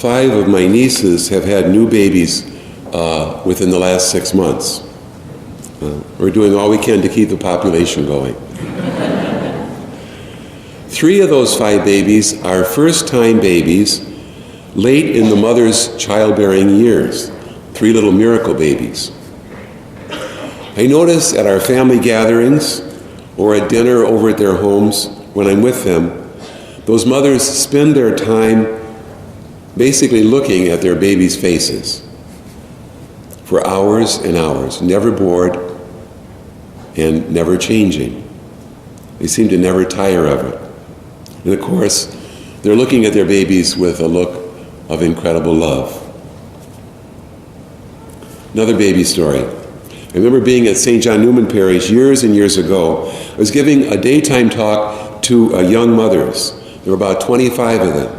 5 of my nieces have had new babies within the last 6 months. We're doing all we can to keep the population going. 3 of those 5 babies are first-time babies late in the mother's childbearing years. 3 little miracle babies. I notice at our family gatherings or at dinner over at their homes, when I'm with them, those mothers spend their time basically looking at their babies' faces for hours and hours, never bored and never changing. They seem to never tire of it. And of course, they're looking at their babies with a look of incredible love. Another baby story. I remember being at St. John Newman Parish years and years ago. I was giving a daytime talk to young mothers. There were about 25 of them.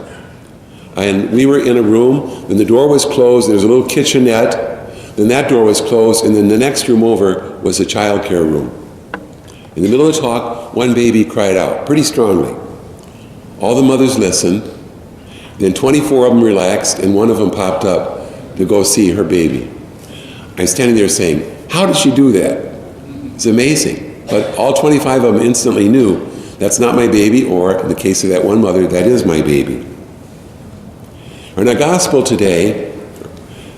And we were in a room, and the door was closed, there was a little kitchenette, then that door was closed, and then the next room over was a child care room. In the middle of the talk, one baby cried out, pretty strongly. All the mothers listened, then 24 of them relaxed, and one of them popped up to go see her baby. I was standing there saying, how did she do that? It's amazing. But all 25 of them instantly knew, that's not my baby, or in the case of that one mother, that is my baby. In our gospel today,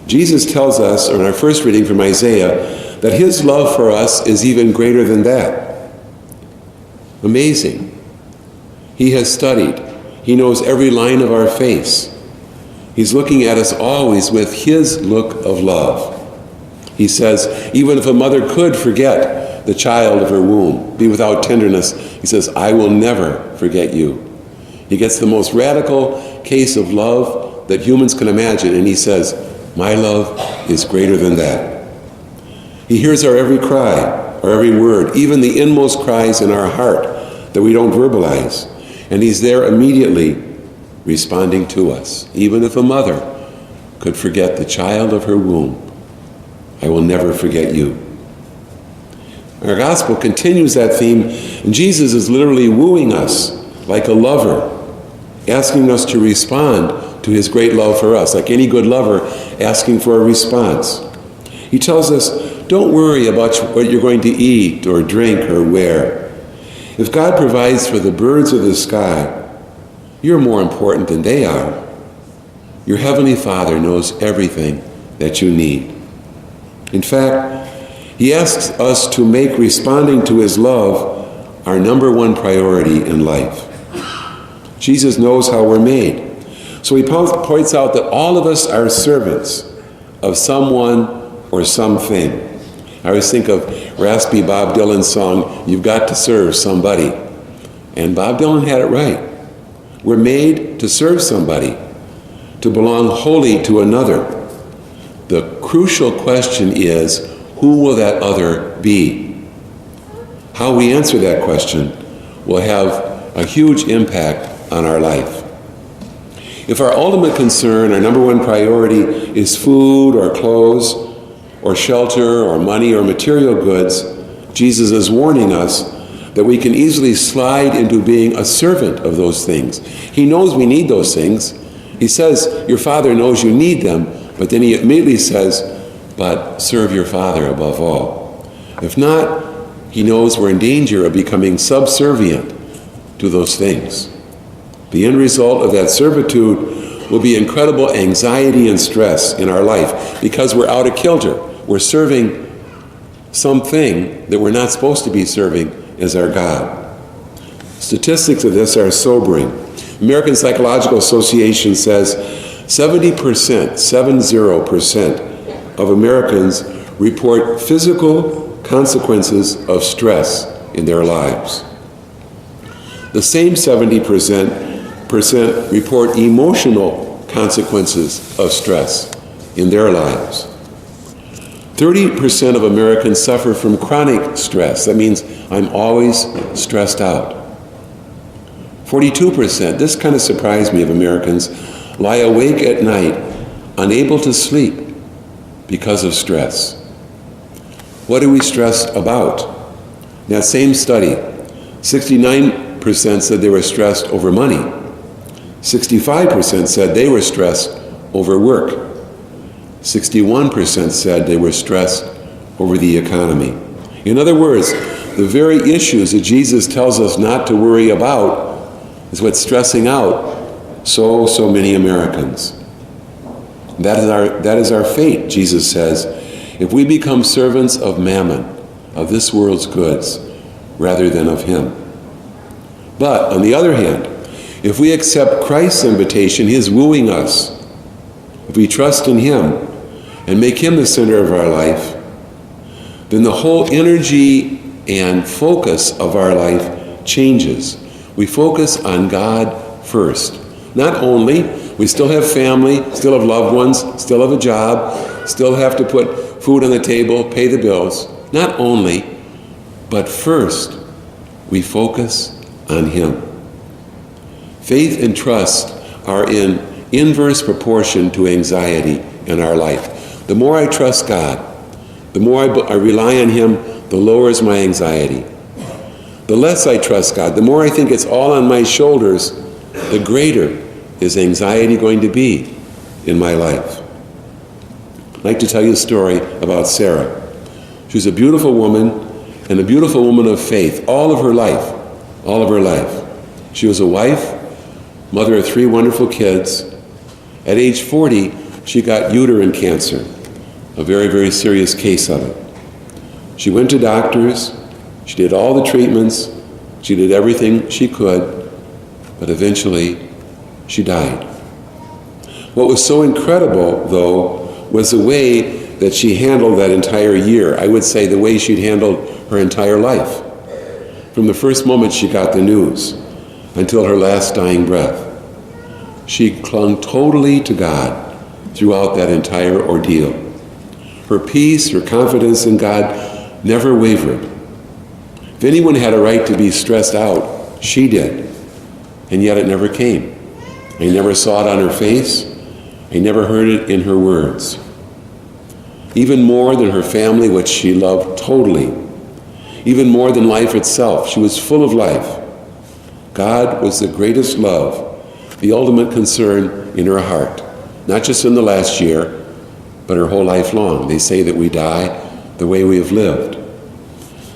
Jesus tells us, or in our first reading from Isaiah, that his love for us is even greater than that. Amazing. He has studied. He knows every line of our face. He's looking at us always with his look of love. He says, even if a mother could forget the child of her womb, be without tenderness, he says, I will never forget you. He gets the most radical case of love that humans can imagine, and he says, my love is greater than that. He hears our every cry, our every word, even the inmost cries in our heart that we don't verbalize. And he's there immediately responding to us. Even if a mother could forget the child of her womb, I will never forget you. Our gospel continues that theme, and Jesus is literally wooing us like a lover, asking us to respond to his great love for us, like any good lover asking for a response. He tells us, don't worry about what you're going to eat or drink or wear. If God provides for the birds of the sky, you're more important than they are. Your Heavenly Father knows everything that you need. In fact, he asks us to make responding to his love our number one priority in life. Jesus knows how we're made. So he points out that all of us are servants of someone or something. I always think of raspy Bob Dylan's song, You've Got to Serve Somebody. And Bob Dylan had it right. We're made to serve somebody, to belong wholly to another. The crucial question is, who will that other be? How we answer that question will have a huge impact on our life. If our ultimate concern, our number one priority is food or clothes or shelter or money or material goods, Jesus is warning us that we can easily slide into being a servant of those things. He knows we need those things. He says, your Father knows you need them, but then he immediately says, but serve your Father above all. If not, he knows we're in danger of becoming subservient to those things. The end result of that servitude will be incredible anxiety and stress in our life because we're out of kilter. We're serving something that we're not supposed to be serving as our God. Statistics of this are sobering. American Psychological Association says 70% of Americans report physical consequences of stress in their lives. The same 70% report emotional consequences of stress in their lives. 30% of Americans suffer from chronic stress. That means I'm always stressed out. 42%, this kind of surprised me, of Americans lie awake at night, unable to sleep because of stress. What are we stressed about? In that same study, 69% said they were stressed over money. 65% said they were stressed over work. 61% said they were stressed over the economy. In other words, the very issues that Jesus tells us not to worry about is what's stressing out so many Americans. That is our fate, Jesus says, if we become servants of mammon, of this world's goods, rather than of Him. But, on the other hand, if we accept Christ's invitation, His wooing us, if we trust in Him and make Him the center of our life, then the whole energy and focus of our life changes. We focus on God first. Not only, we still have family, still have loved ones, still have a job, still have to put food on the table, pay the bills. Not only, but first, we focus on Him. Faith and trust are in inverse proportion to anxiety in our life. The more I trust God, the more I rely on Him, the lower is my anxiety. The less I trust God, the more I think it's all on my shoulders, the greater is anxiety going to be in my life. I'd like to tell you a story about Sarah. She was a beautiful woman, and a beautiful woman of faith all of her life. She was a wife, mother of 3 wonderful kids. At age 40, she got uterine cancer, a very, very serious case of it. She went to doctors, she did all the treatments, she did everything she could, but eventually she died. What was so incredible, though, was the way that she handled that entire year. I would say the way she'd handled her entire life. From the first moment she got the news until her last dying breath. She clung totally to God throughout that entire ordeal. Her peace, her confidence in God never wavered. If anyone had a right to be stressed out, she did. And yet it never came. I never saw it on her face. I never heard it in her words. Even more than her family, which she loved totally. Even more than life itself. She was full of life. God was the greatest love, the ultimate concern in her heart. Not just in the last year, but her whole life long. They say that we die the way we have lived.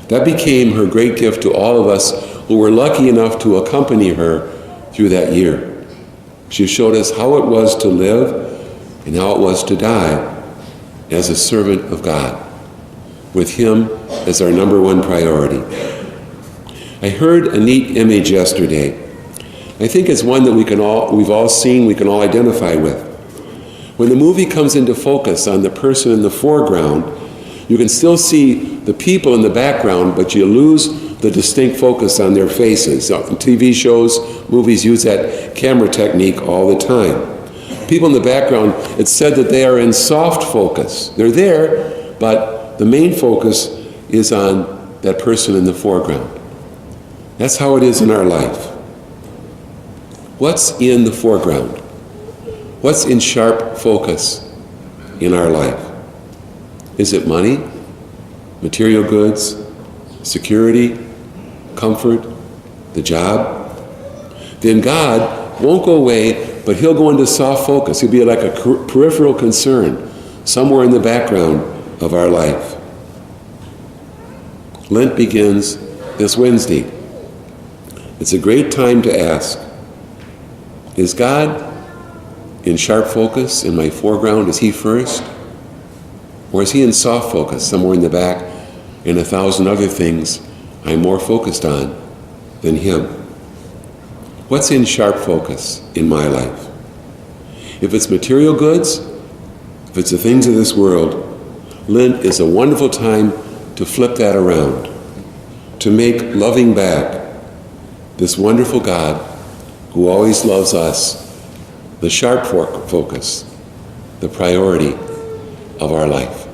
That became her great gift to all of us who were lucky enough to accompany her through that year. She showed us how it was to live and how it was to die as a servant of God, with Him as our number one priority. I heard a neat image yesterday. I think it's one that we've all seen, we can all identify with. When the movie comes into focus on the person in the foreground, you can still see the people in the background, but you lose the distinct focus on their faces. TV shows, movies use that camera technique all the time. People in the background, it's said that they are in soft focus. They're there, but the main focus is on that person in the foreground. That's how it is in our life. What's in the foreground? What's in sharp focus in our life? Is it money, material goods, security, comfort, the job? Then God won't go away, but He'll go into soft focus. He'll be like a peripheral concern somewhere in the background of our life. Lent begins this Wednesday. It's a great time to ask, is God in sharp focus in my foreground? Is He first? Or is He in soft focus somewhere in the back and 1,000 other things I'm more focused on than Him? What's in sharp focus in my life? If it's material goods, if it's the things of this world, Lent is a wonderful time to flip that around, to make loving back this wonderful God who always loves us the sharp focus, the priority of our life.